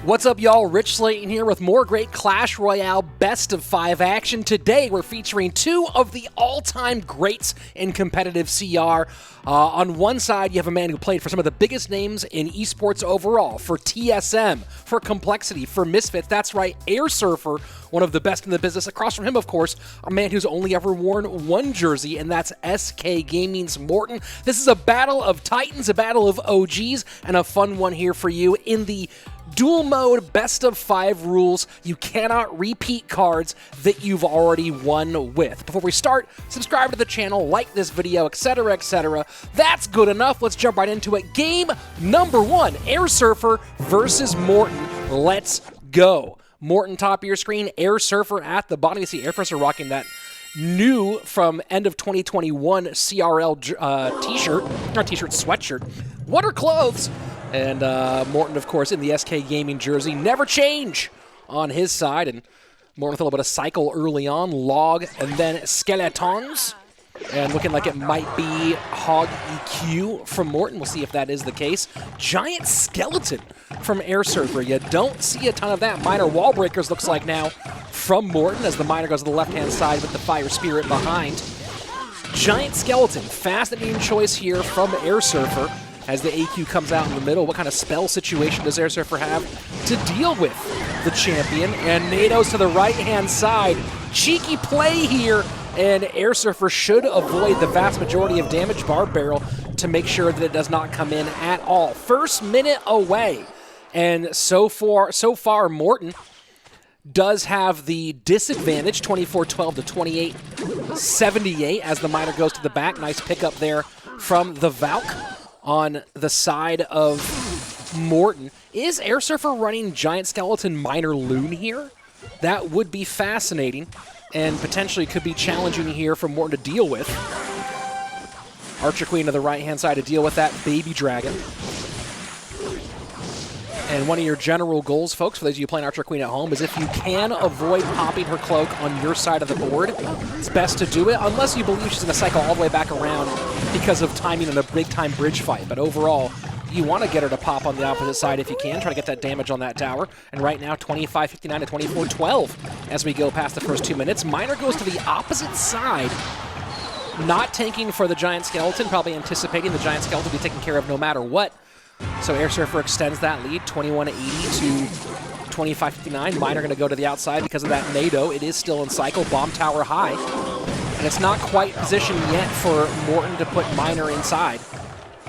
What's up, y'all? Rich Slayton here with more great Clash Royale Best of 5 action. Today, we're featuring two of the all-time greats in competitive CR. On one side, you have a man who played for some of the biggest names in esports overall, for TSM, for Complexity, for Misfits. That's right, Airsurfer, one of the best in the business. Across from him, of course, a man who's only ever worn one jersey, and that's SK Gaming's Morton. This is a battle of titans, a battle of OGs, and a fun one here for you in the dual mode best of 5 rules. You cannot repeat cards that you've already won with. Before we start, subscribe to the channel, like this video, etc., etc. That's good enough. Let's jump right into it. Game number 1, Airsurfer versus Morton. Let's go. Morton top of your screen, Airsurfer at the bottom. You see Airsurfer rocking that new from end of 2021 CRL t-shirt, not t-shirt, sweatshirt. What are clothes? And Morton, of course, in the SK Gaming jersey. Never change on his side. And Morton with a little bit of cycle early on. Log and then Skeletons. And looking like it might be Hog EQ from Morton. We'll see if that is the case. Giant Skeleton from Airsurfer. You don't see a ton of that. Minor Wall Breakers looks like now from Morton as the Miner goes to the left-hand side with the Fire Spirit behind. Giant Skeleton. Fascinating choice here from Airsurfer. As the AQ comes out in the middle, what kind of spell situation does Airsurfer have to deal with the champion? And NATO's to the right-hand side. Cheeky play here, and Airsurfer should avoid the vast majority of damage Barb Barrel to make sure that it does not come in at all. First minute away, and so far Morton does have the disadvantage, 24-12 to 28-78 as the Miner goes to the back. Nice pickup there from the Valk. On the side of Morton. Is Airsurfer running Giant Skeleton Miner Loon here? That would be fascinating and potentially could be challenging here for Morton to deal with. Archer Queen to the right-hand side to deal with that Baby Dragon. And one of your general goals, folks, for those of you playing Archer Queen at home, is if you can avoid popping her cloak on your side of the board, it's best to do it, unless you believe she's going to cycle all the way back around because of timing in a big-time bridge fight. But overall, you want to get her to pop on the opposite side if you can, try to get that damage on that tower. And right now, 25-59 to 24-12 as we go past the first 2 minutes. Miner goes to the opposite side, not tanking for the Giant Skeleton, probably anticipating the Giant Skeleton will be taken care of no matter what. So Airsurfer extends that lead, 21-80 to 25-59. Miner going to go to the outside because of that NATO. It is still in cycle, bomb tower high. And it's not quite positioned yet for Morton to put Miner inside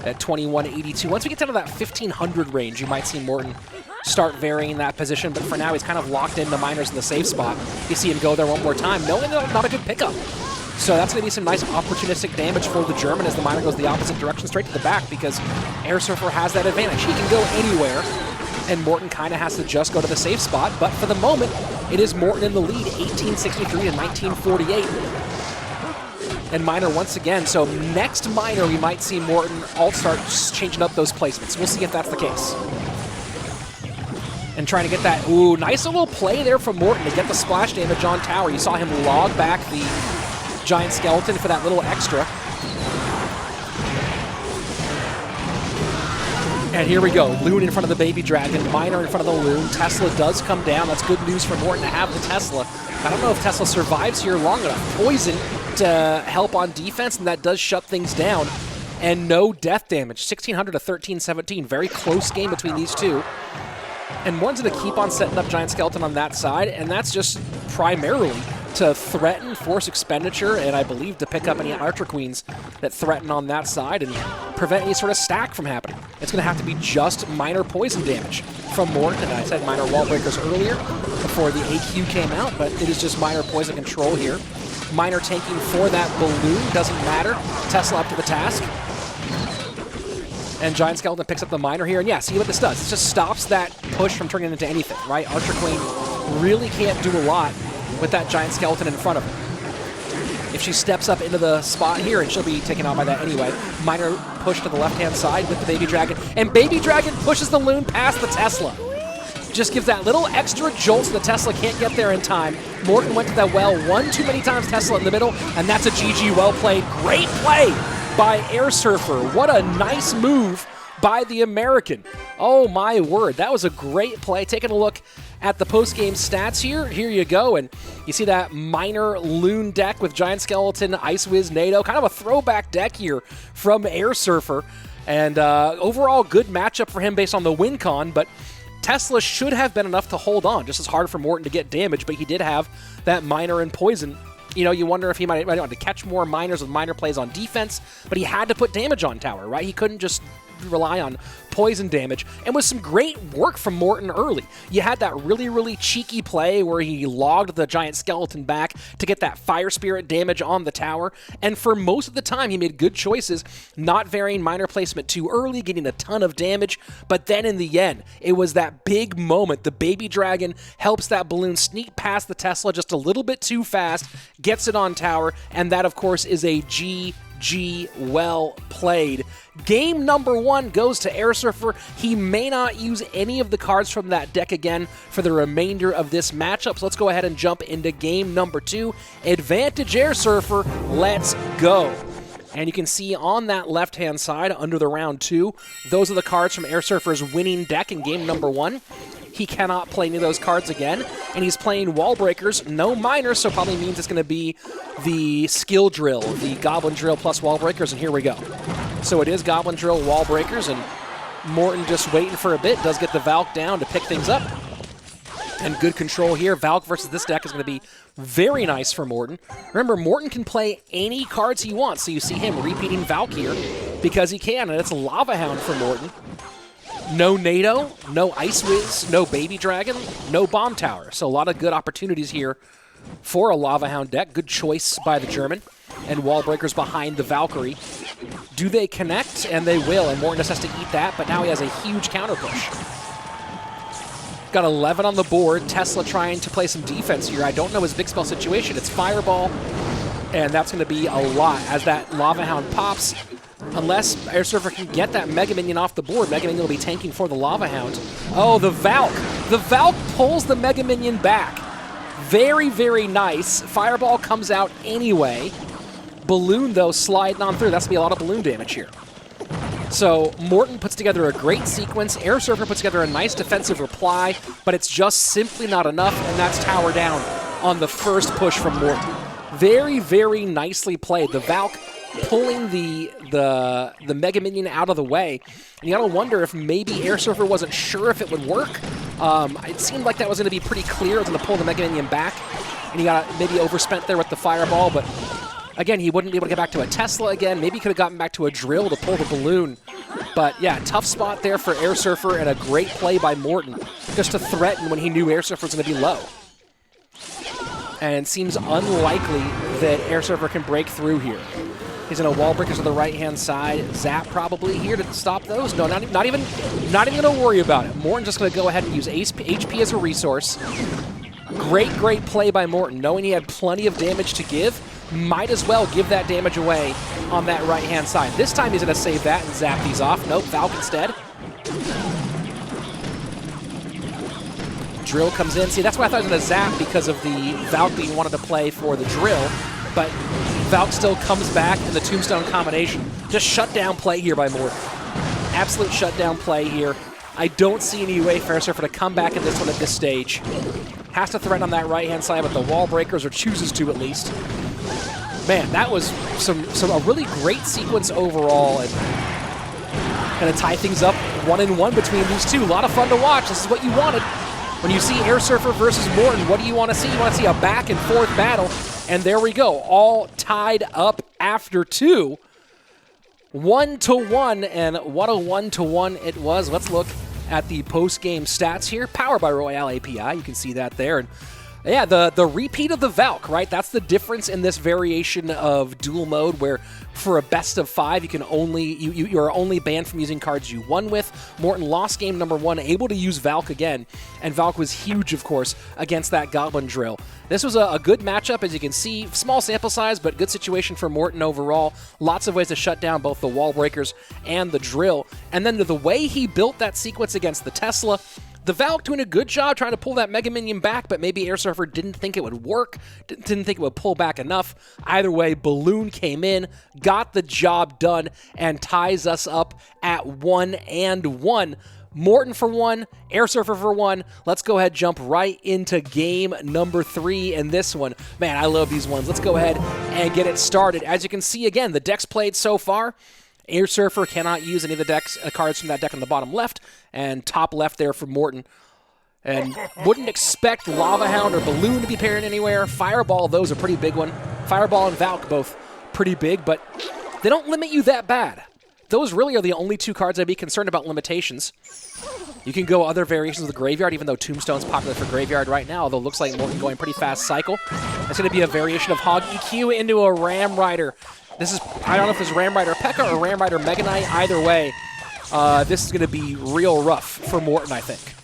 at 21-82. Once we get down to that 1500 range, you might see Morton start varying that position. But for now, he's kind of locked in the Miners in the safe spot. You see him go there one more time. No, not a good pickup. So that's going to be some nice opportunistic damage for the German as the Miner goes the opposite direction straight to the back because Airsurfer has that advantage. He can go anywhere, and Morton kind of has to just go to the safe spot. But for the moment, it is Morton in the lead, 1863 to 1948. And Miner once again. So next Miner, we might see Morton start changing up those placements. We'll see if that's the case. And trying to get that, ooh, nice little play there from Morton to get the splash damage on tower. You saw him log back the Giant Skeleton for that little extra. And here we go. Loon in front of the Baby Dragon. Miner in front of the Loon. Tesla does come down. That's good news for Morton to have the Tesla. I don't know if Tesla survives here long enough. Poison to help on defense, and that does shut things down. And no death damage. 1600 to 1317. Very close game between these two. And Morton's going to keep on setting up Giant Skeleton on that side, and that's just primarily to threaten, force expenditure, and I believe to pick up any Archer Queens that threaten on that side and prevent any sort of stack from happening. It's going to have to be just minor poison damage from Morton, and I said minor wall breakers earlier before the AQ came out, but it is just minor poison control here. Miner tanking for that balloon, doesn't matter. Tesla up to the task. And Giant Skeleton picks up the Miner here, and yeah, see what this does. It just stops that push from turning into anything, right? Archer Queen really can't do a lot with that Giant Skeleton in front of her. If she steps up into the spot here, and she'll be taken out by that anyway. Miner push to the left-hand side with the Baby Dragon, and Baby Dragon pushes the Loon past the Tesla. Just gives that little extra jolt so the Tesla can't get there in time. Morton went to that well one too many times, Tesla in the middle, and that's a GG. Well played. Great play by Airsurfer. What a nice move by the American. Oh my word, that was a great play. Taking a look at the post-game stats here. Here you go, and you see that minor Loon deck with Giant Skeleton, Ice Wiz, NATO, kind of a throwback deck here from Airsurfer. And overall, good matchup for him based on the win con, but Tesla should have been enough to hold on. Just as hard for Morton to get damage, but he did have that minor and poison. You know, you wonder if he might want to catch more minors with minor plays on defense, but he had to put damage on tower, right? He couldn't just rely on poison damage, and with some great work from Morton early. You had that really, really cheeky play where he logged the Giant Skeleton back to get that Fire Spirit damage on the tower, and for most of the time he made good choices, not varying minor placement too early, getting a ton of damage, but then in the end, it was that big moment. The Baby Dragon helps that balloon sneak past the Tesla just a little bit too fast, gets it on tower, and that, of course, is a GG, well played. Game number 1 goes to Airsurfer. He may not use any of the cards from that deck again for the remainder of this matchup, so let's go ahead and jump into game number 2. Advantage Airsurfer, let's go. And you can see on that left-hand side, under the round 2, those are the cards from Airsurfer's winning deck in game number 1. He cannot play any of those cards again, and he's playing Wall Breakers, no minors, so probably means it's going to be the Skill Drill, the Goblin Drill plus Wall Breakers, and here we go. So it is Goblin Drill, Wall Breakers, and Morton just waiting for a bit, does get the Valk down to pick things up. And good control here. Valk versus this deck is going to be very nice for Morton. Remember, Morton can play any cards he wants, so you see him repeating Valk here because he can, and it's Lava Hound for Morton. No NATO, no Ice Wiz, no Baby Dragon, no Bomb Tower. So a lot of good opportunities here for a Lava Hound deck. Good choice by the German. And Wall Breakers behind the Valkyrie. Do they connect? And they will, and Morton just has to eat that, but now he has a huge counter push. Got 11 on the board. Tesla trying to play some defense here. I don't know his big spell situation. It's Fireball, and that's going to be a lot as that Lava Hound pops. Unless Airsurfer can get that Mega Minion off the board, Mega Minion will be tanking for the Lava Hound. Oh, the Valk. The Valk pulls the Mega Minion back. Very, very nice. Fireball comes out anyway. Balloon, though, sliding on through. That's going to be a lot of balloon damage here. So Morton puts together a great sequence. Airsurfer puts together a nice defensive reply, but it's just simply not enough, and that's tower down on the first push from Morton. Very, very nicely played. The Valk pulling the Mega Minion out of the way. And you gotta wonder if maybe Airsurfer wasn't sure if it would work. It seemed like that was gonna be pretty clear. It was gonna pull the Mega Minion back. And he got maybe overspent there with the Fireball, but again, he wouldn't be able to get back to a Tesla again. Maybe he could have gotten back to a Drill to pull the Balloon. But yeah, tough spot there for Airsurfer and a great play by Morton just to threaten when he knew Airsurfer was gonna be low. And it seems unlikely that Airsurfer can break through here. He's in a Wall Breakers to the right-hand side. Zap probably here to stop those. No, not even going to worry about it. Morton's just going to go ahead and use HP as a resource. Great, great play by Morton. Knowing he had plenty of damage to give, might as well give that damage away on that right-hand side. This time he's going to save that and zap these off. Nope, Valk instead. Drill comes in. See, that's why I thought he was going to zap because of the Valk being wanted to play for the Drill. But Valk still comes back in the Tombstone combination. Just shutdown play here by Morton. Absolute shutdown play here. I don't see any way for Airsurfer to come back in this one at this stage. Has to threaten on that right-hand side with the Wall Breakers, or chooses to at least. Man, that was a really great sequence overall. And going to tie things up 1-1 between these two. A lot of fun to watch. This is what you wanted. When you see Airsurfer versus Morton, what do you want to see? You want to see a back-and-forth battle. And there we go, all tied up after 2. 1-1, and what a 1-1 it was. Let's look at the post-game stats here. Powered by Royale API, you can see that there. And yeah, the repeat of the Valk, right? That's the difference in this variation of duel mode, where for a best of 5, you can you are only banned from using cards you won with. Morton lost game number 1, able to use Valk again, and Valk was huge, of course, against that Goblin Drill. This was a good matchup, as you can see. Small sample size, but good situation for Morton overall. Lots of ways to shut down both the Wall Breakers and the Drill. And then the way he built that sequence against the Tesla, The Valk doing a good job trying to pull that Mega Minion back, but maybe Airsurfer didn't think it would work, didn't think it would pull back enough. Either way, Balloon came in, got the job done, and ties us up at 1-1. Morton for 1, Airsurfer for 1. Let's go ahead, jump right into game number 3 in this one. Man, I love these ones. Let's go ahead and get it started. As you can see, again, the decks played so far. Airsurfer cannot use any of the cards from that deck on the bottom left, and top left there for Morton. And wouldn't expect Lava Hound or Balloon to be paired anywhere. Fireball, those are pretty big one. Fireball and Valk, both pretty big, but they don't limit you that bad. Those really are the only 2 cards I'd be concerned about limitations. You can go other variations of the Graveyard, even though Tombstone's popular for Graveyard right now, although it looks like Morton going pretty fast cycle. It's going to be a variation of Hog EQ into a Ram Rider. This is, I don't know if it's Ram Rider P.E.K.K.A or Ram Rider Mega Knight. Either way, this is going to be real rough for Morton, I think.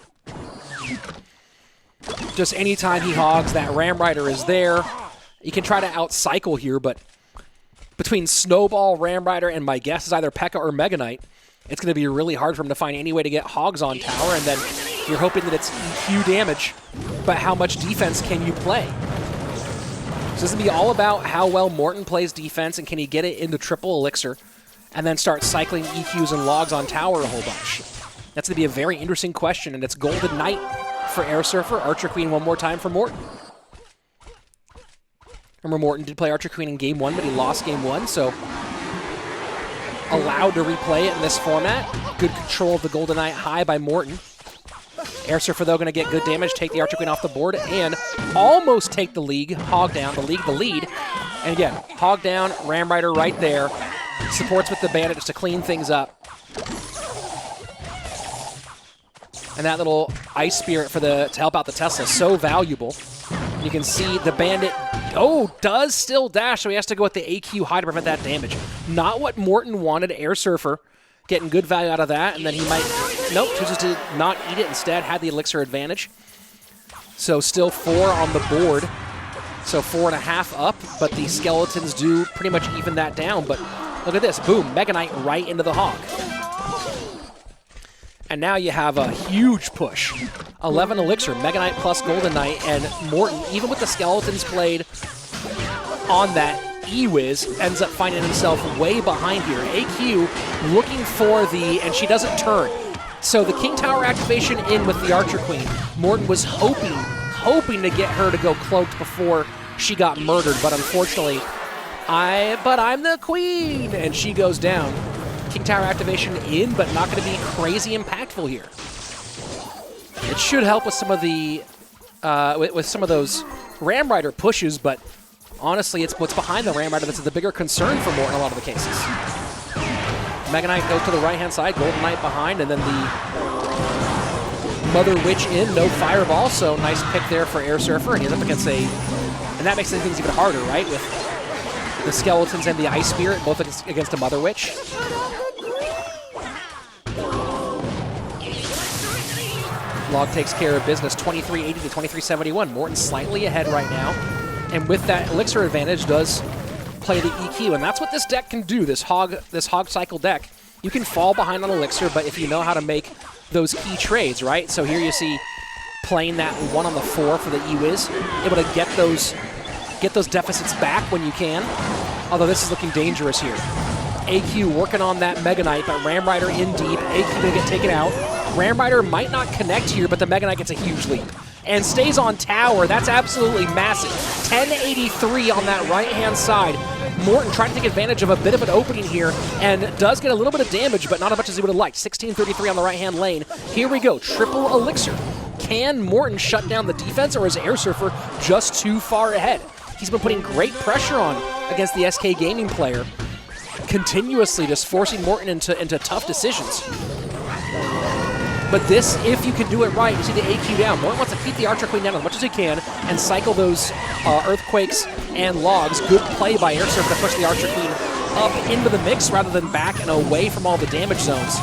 Just anytime he hogs, that Ram Rider is there. You can try to out-cycle here, but between Snowball, Ram Rider, and my guess is either P.E.K.K.A or Mega Knight, it's going to be really hard for him to find any way to get hogs on tower, and then you're hoping that it's EQ damage, but how much defense can you play? So this is going to be all about how well Morton plays defense, and can he get it into triple elixir, and then start cycling EQs and logs on tower a whole bunch. That's going to be a very interesting question, and it's Golden Knight for Airsurfer, Archer Queen one more time for Morton. Remember, Morton did play Archer Queen in Game 1, but he lost Game 1, so allowed to replay it in this format. Good control of the Golden Knight high by Morton. Airsurfer, though, going to get good damage, take the Archer Queen off the board, and almost take the lead, hog down, the lead. And again, hog down, Ram Rider right there. Supports with the Bandit just to clean things up. And that little Ice Spirit for to help out the Tesla, so valuable. You can see the Bandit, does still dash, so he has to go with the AQ high to prevent that damage. Not what Morton wanted. Airsurfer getting good value out of that, and then he might, chooses to not eat it, instead had the elixir advantage. So still 4 on the board, so 4.5 up, but the skeletons do pretty much even that down. But look at this, boom, Mega Knight right into the hog. And now you have a huge push. 11 elixir, Mega Knight plus Golden Knight, and Morton, even with the skeletons played on that E-Wiz, ends up finding himself way behind here. AQ looking for and she doesn't turn. So the King Tower activation in with the Archer Queen. Morton was hoping to get her to go cloaked before she got murdered, but unfortunately, I'm the queen, and she goes down. King Tower activation in, but not going to be crazy impactful here. It should help with some of the with some of those Ram Rider pushes, but honestly, it's what's behind the Ram Rider that's the bigger concern for Morton in a lot of the cases. Mega Knight goes to the right-hand side, Golden Knight behind, and then the Mother Witch in, no Fireball, so nice pick there for Airsurfer, and he ends up against and that makes things even harder, right? With the Skeletons and the Ice Spirit, both against a Mother Witch. Log takes care of business, 2380 to 2371. Morton slightly ahead right now. And with that elixir advantage, does play the EQ. And that's what this deck can do, this hog cycle deck. You can fall behind on elixir, but if you know how to make those key trades, right? So here you see playing that 1 on the 4 for the E-Wiz, able to get those deficits back when you can. Although this is looking dangerous here. AQ working on that Mega Knight, but Ram Rider in deep. AQ going to get taken out. Ram Rider might not connect here, but the Mega Knight gets a huge lead. And stays on tower. That's absolutely massive. 1083 on that right-hand side. Morton trying to take advantage of a bit of an opening here, and does get a little bit of damage, but not as much as he would have liked. 1633 on the right-hand lane. Here we go. Triple elixir. Can Morton shut down the defense, or is Airsurfer just too far ahead? He's been putting great pressure on against the SK Gaming player, continuously just forcing Morton into tough decisions. But this, if you can do it right, you see the AQ down. Morton wants to keep the Archer Queen down as much as he can and cycle those Earthquakes and Logs. Good play by Airsurfer to push the Archer Queen up into the mix rather than back and away from all the damage zones.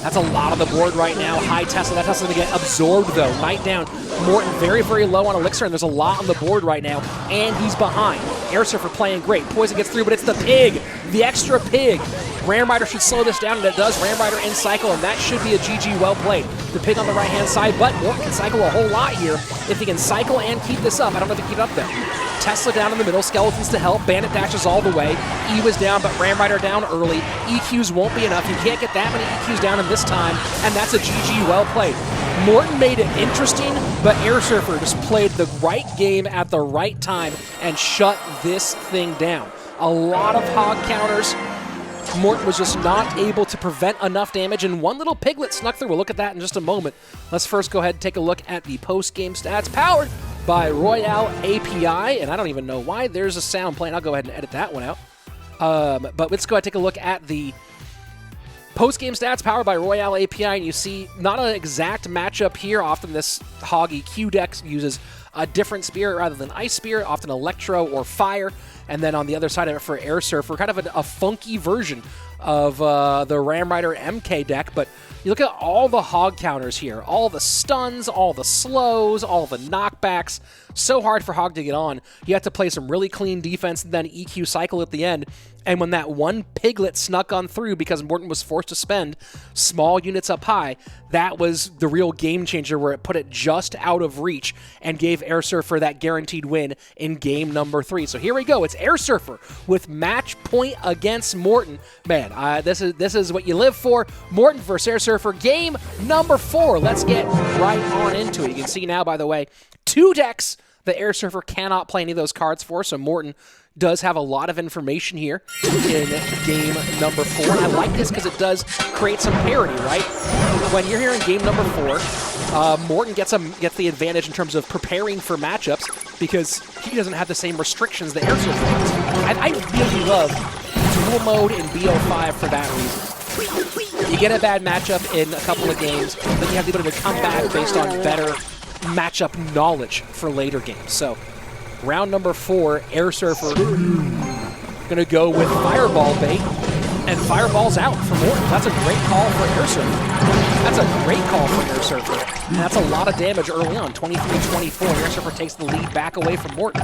That's a lot on the board right now. High Tesla. That Tesla's going to get absorbed, though. Knight down. Morton very, very low on elixir, and there's a lot on the board right now, and he's behind. Airsurfer playing great. Poison gets through, but it's the pig. The extra pig Ram Rider should slow this down, and it does. Ram Rider in cycle, and that should be a GG well played. The pig on the right-hand side, but Morton can cycle a whole lot here. If he can cycle and keep this up, I don't know if he can keep it up there. Tesla down in the middle, Skeletons to help, Bandit dashes all the way. E was down, but Ram Rider down early. EQs won't be enough. You can't get that many EQs down in this time, and that's a GG well played. Morton made it interesting, but Airsurfer just played the right game at the right time and shut this thing down. A lot of hog counters. Morton was just not able to prevent enough damage, and one little piglet snuck through. We'll look at that in just a moment. Let's first go ahead and take a look at the post-game stats powered by Royale API, and I don't even know why there's a sound playing. I'll go ahead and edit that one out. But let's go ahead and take a look at the post-game stats powered by Royale API, and you see not an exact matchup here. Often this Hog EQ deck uses a different spirit rather than Ice Spirit, often Electro or Fire. And then on the other side of it for Airsurfer, kind of a funky version of the Ram Rider MK deck. But you look at all the hog counters here, all the stuns, all the slows, all the knockbacks. So hard for Hog to get on. You have to play some really clean defense and then EQ cycle at the end. And when that one piglet snuck on through because Morton was forced to spend small units up high, that was the real game changer where it put it just out of reach and gave Airsurfer that guaranteed win in game number 3. So here we go. It's Airsurfer with match point against Morton. Man, this is what you live for. Morton versus Airsurfer, game number 4. Let's get right on into it. You can see now, by the way, 2 decks that Airsurfer cannot play any of those cards for, so Morton does have a lot of information here in game number 4. And I like this because it does create some parity, right? When you're here in game number 4, Morton gets the advantage in terms of preparing for matchups because he doesn't have the same restrictions that Airsurfer has. I really love dual mode in BO5 for that reason. You get a bad matchup in a couple of games, but you have the ability to come back based on better matchup knowledge for later games. So round number 4, Airsurfer going to go with Fireball bait, and Fireball's out for Morton. That's a great call for Airsurfer. That's a great call for Airsurfer. And that's a lot of damage early on, 23-24. Airsurfer takes the lead back away from Morton.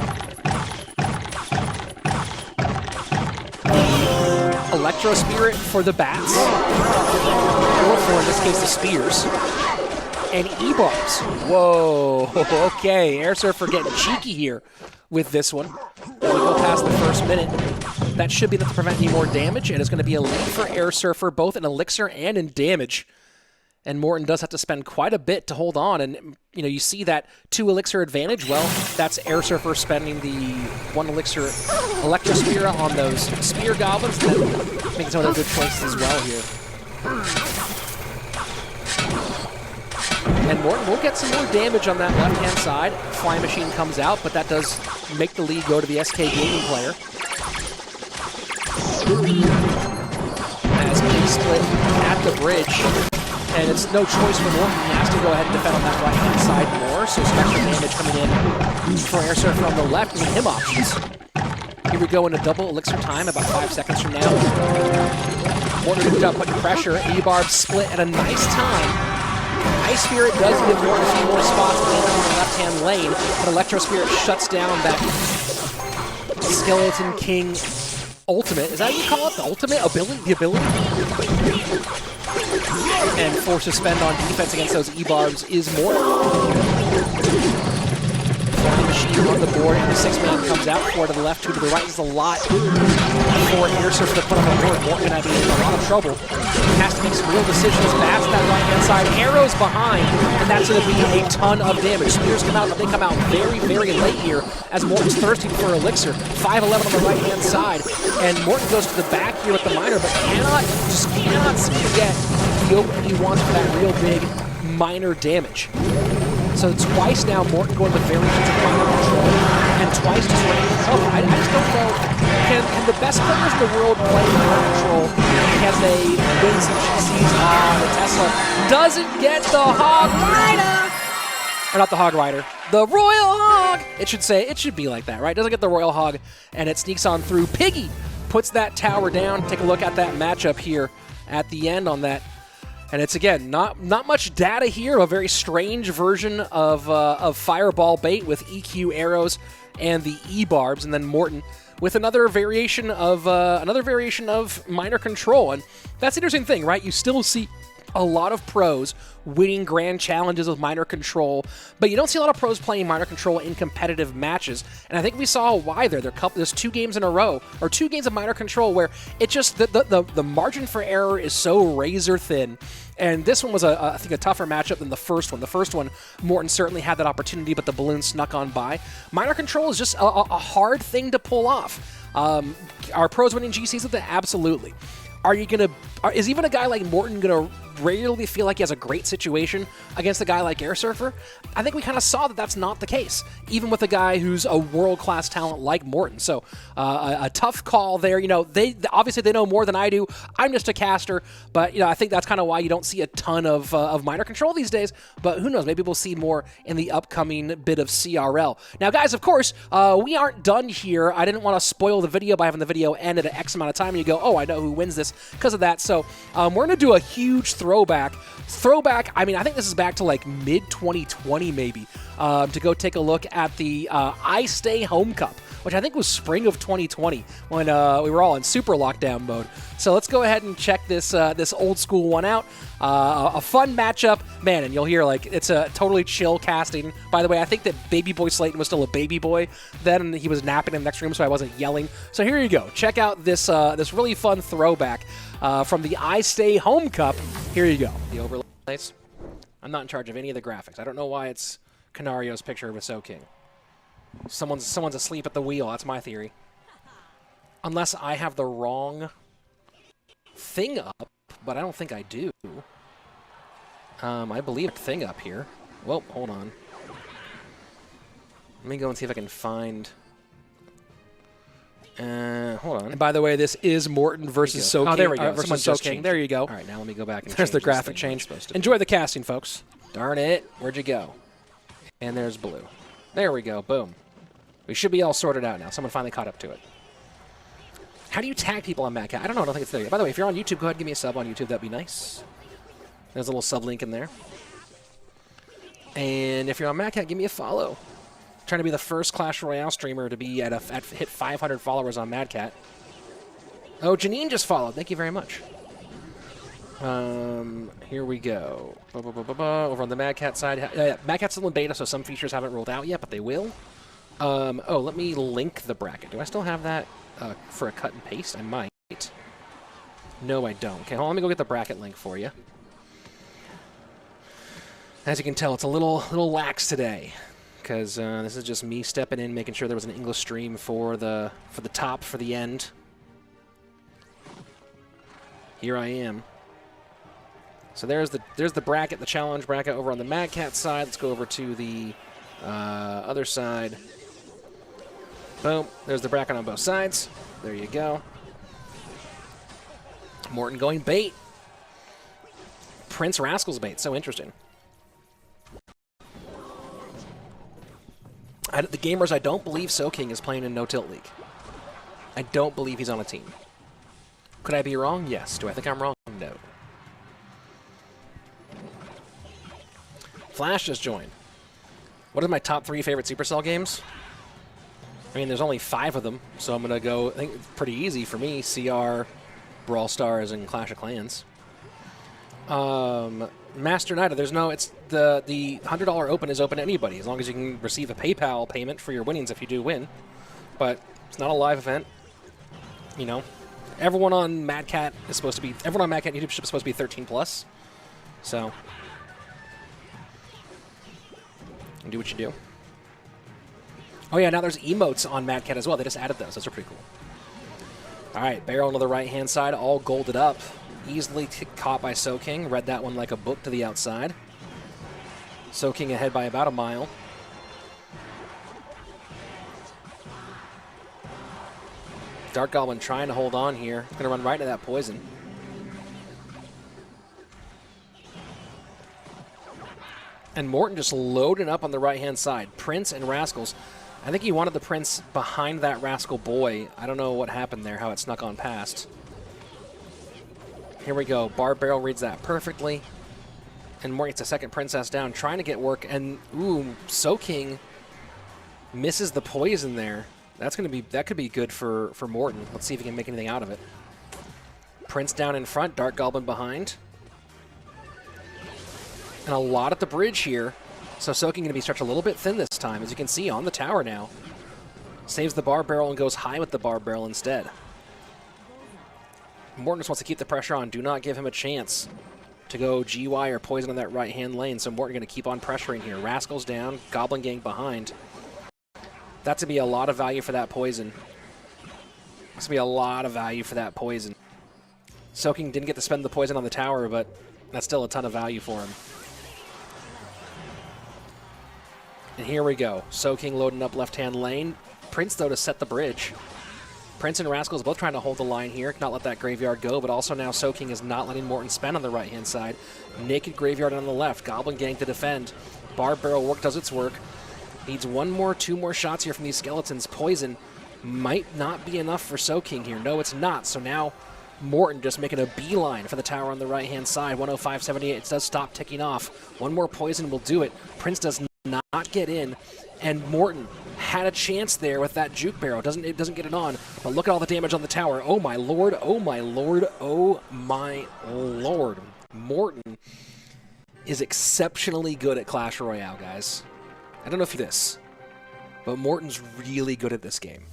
Electro Spirit for the bats, or for, in this case, the spears. And E-bars. Whoa, okay. Airsurfer getting cheeky here with this one. We go past the first minute. That should be enough to prevent any more damage, and it's going to be a lead for Airsurfer, both in elixir and in damage. And Morton does have to spend quite a bit to hold on, and you see that 2 elixir advantage. Well, that's Airsurfer spending the 1 elixir Electro Spear on those Spear Goblins. That makes some of the good choices as well here. And Morton will get some more damage on that left-hand side. Flying Machine comes out, but that does make the lead go to the SK Gaming player. As King split at the bridge. And it's no choice for Morton. He has to go ahead and defend on that right-hand side more. So special damage coming in for Airsurfer on the left, giving him options. Here we go in a double elixir time, about 5 seconds from now. Morton good job putting pressure. E-Barb split at a nice time. Ice Spirit does give Morton a few more spots on the left-hand lane, but Electro Spirit shuts down that Skeleton King ultimate. Is that what you call it? The ultimate ability? The ability? And forced to spend on defense against those E-Barbs is Morton. Flying Machine on the board, and the 6-man comes out. 4 to the left, 2 to the right. This is a lot for Airsurfer to put on the board. Morton going to be in a lot of trouble. He has to make some real decisions. Bats that right-hand side. Arrows behind, and that's going to be a ton of damage. Spears come out, but they come out very, very late here as Morton's thirsty for elixir. 5-11 on the right-hand side, and Morton goes to the back here with the miner, but cannot seem to get the opening he wants for that real big minor damage. So twice now, Morton going with variations of minor control, and twice just running into trouble. I just don't know, can the best players in the world play minor control? Can they win some GCs? The Tesla doesn't get the Hog Rider! Or not the Hog Rider, the Royal Hog! It should be like that, right? Doesn't get the Royal Hog, and it sneaks on through. Piggy puts that tower down. Take a look at that matchup here at the end on that. And it's, again, not much data here, a very strange version of Fireball bait with EQ arrows and the E-Barbs, and then Morton with another variation of minor control. And that's the interesting thing, right? You still see a lot of pros winning grand challenges with minor control, but you don't see a lot of pros playing minor control in competitive matches. And I think we saw why there. There's 2 games in a row, or 2 games of minor control, where it just the margin for error is so razor thin. And this one was, I think, a tougher matchup than the first one. The first one, Morton certainly had that opportunity, but the balloon snuck on by. Minor control is just a hard thing to pull off. Are pros winning GCs with it? Absolutely. Is even a guy like Morton gonna regularly feel like he has a great situation against a guy like Airsurfer? I think we kind of saw that that's not the case, even with a guy who's a world-class talent like Morton. So a tough call there. You know, they obviously know more than I do. I'm just a caster, but you know, I think that's kind of why you don't see a ton of minor control these days. But who knows? Maybe we'll see more in the upcoming bit of CRL. Now, guys, of course, we aren't done here. I didn't want to spoil the video by having the video end at an X amount of time, and you go, oh, I know who wins this because of that. So we're going to do a huge throwback. I mean, I think this is back to like mid-2020 maybe, to go take a look at the I Stay Home Cup, which I think was spring of 2020 when we were all in super lockdown mode. So let's go ahead and check this old school one out. A fun matchup, man, and you'll hear like it's a totally chill casting. By the way, I think that Baby Boy Slayton was still a baby boy then, and he was napping in the next room, so I wasn't yelling. So here you go. Check out this this really fun throwback from the I Stay Home Cup. Here you go. The overlays. I'm not in charge of any of the graphics. I don't know why it's Canario's picture with Soking. Someone's asleep at the wheel. That's my theory. Unless I have the wrong thing up, but I don't think I do. I believe thing up here. Well, hold on. Let me go and see if I can find... hold on. And by the way, this is Morton versus Soking. Oh, there we go. Versus Soking. There you go. All right, now let me go back and there's the graphic change. Enjoy the casting, folks. Darn it. Where'd you go? And there's blue. There we go. Boom. We should be all sorted out now. Someone finally caught up to it. How do you tag people on MadCat? I don't know. I don't think it's there yet. By the way, if you're on YouTube, go ahead and give me a sub on YouTube. That'd be nice. There's a little sub link in there. And if you're on MadCat, give me a follow. I'm trying to be the first Clash Royale streamer to be hit 500 followers on MadCat. Oh, Janine just followed. Thank you very much. Here we go. Over on the MadCat side. MadCat's still in beta, so some features haven't rolled out yet, but they will. Oh, let me link the bracket. Do I still have that for a cut and paste? I might. No, I don't. Okay, hold on, let me go get the bracket link for you. As you can tell, it's a little lax today, because this is just me stepping in, making sure there was an English stream for the top, for the end. Here I am. So there's the bracket, the challenge bracket over on the MadCat side. Let's go over to the other side. Boom. There's the bracket on both sides. There you go. Morton going bait. Prince Rascal's bait. So interesting. The gamers, I don't believe Soking is playing in No Tilt League. I don't believe he's on a team. Could I be wrong? Yes. Do I think I'm wrong? No. Flash just joined. What are my top 3 favorite Supercell games? I mean, there's only 5 of them, so I'm going to go, I think it's pretty easy for me, CR, Brawl Stars, and Clash of Clans. Master United, there's no, it's the $100 open is open to anybody, as long as you can receive a PayPal payment for your winnings if you do win. But it's not a live event. You know, everyone on MadCat is supposed to be, everyone on MadCat YouTube is supposed to be 13 plus. So, do what you do. Oh yeah, now there's emotes on MadCat as well. They just added those. Those are pretty cool. All right, barrel to the right-hand side, all golded up. Easily caught by Soking. Read that one like a book to the outside. Soking ahead by about a mile. Dark Goblin trying to hold on here. He's going to run right into that poison. And Morton just loading up on the right-hand side. Prince and Rascals. I think he wanted the Prince behind that Rascal boy. I don't know what happened there, how it snuck on past. Here we go. Bar Barrel reads that perfectly. And Morton gets a second Princess down, trying to get work. And, ooh, Soking misses the poison there. That could be good for Morton. Let's see if he can make anything out of it. Prince down in front, Dark Goblin behind. And a lot at the bridge here. So Soaking going to be stretched a little bit thin this time, as you can see on the tower now. Saves the bar barrel and goes high with the bar barrel instead. Morton just wants to keep the pressure on. Do not give him a chance to go GY or poison on that right-hand lane. So Morton going to keep on pressuring here. Rascal's down, Goblin Gang behind. That's going to be a lot of value for that poison. That's going to be a lot of value for that poison. Soaking didn't get to spend the poison on the tower, but that's still a ton of value for him. And here we go. Soaking loading up left-hand lane. Prince, though, to set the bridge. Prince and Rascals both trying to hold the line here, not let that Graveyard go, but also now Soaking is not letting Morton spend on the right-hand side. Naked Graveyard on the left. Goblin Gang to defend. Barb Barrel work does its work. Needs one more, two more shots here from these skeletons. Poison might not be enough for Soaking here. No, it's not. So now Morton just making a beeline for the tower on the right-hand side. 105.78. It does stop ticking off. One more poison will do it. Prince does not get in, and Morton had a chance there with that juke barrel. It doesn't get it on, but look at all the damage on the tower. Oh my lord, oh my lord, oh my lord. Morton is exceptionally good at Clash Royale, guys. I don't know if you this, but Morton's really good at this game.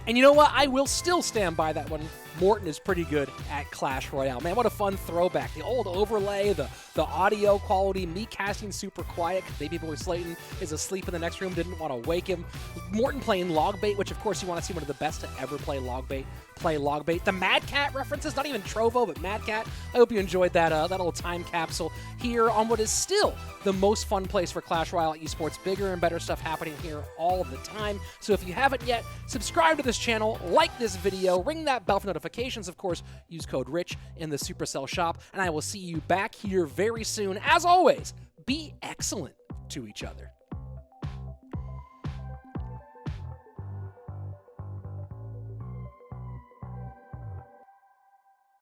And you know what? I will still stand by that one. Morton is pretty good at Clash Royale. Man, what a fun throwback. The old overlay, the audio quality, me casting super quiet. Baby boy Slayton is asleep in the next room, didn't want to wake him. Morton playing log bait, which of course you want to see one of the best to ever play log bait. The Mad Cat references, not even Trovo, but Mad Cat. I hope you enjoyed that that little time capsule here on what is still the most fun place for Clash Royale esports. Bigger and better stuff happening here all of the time. So if you haven't yet, subscribe to this channel, like this video, ring that bell for notifications. Of course, use code RICH in the Supercell shop, and I will see you back here very soon. As always, be excellent to each other.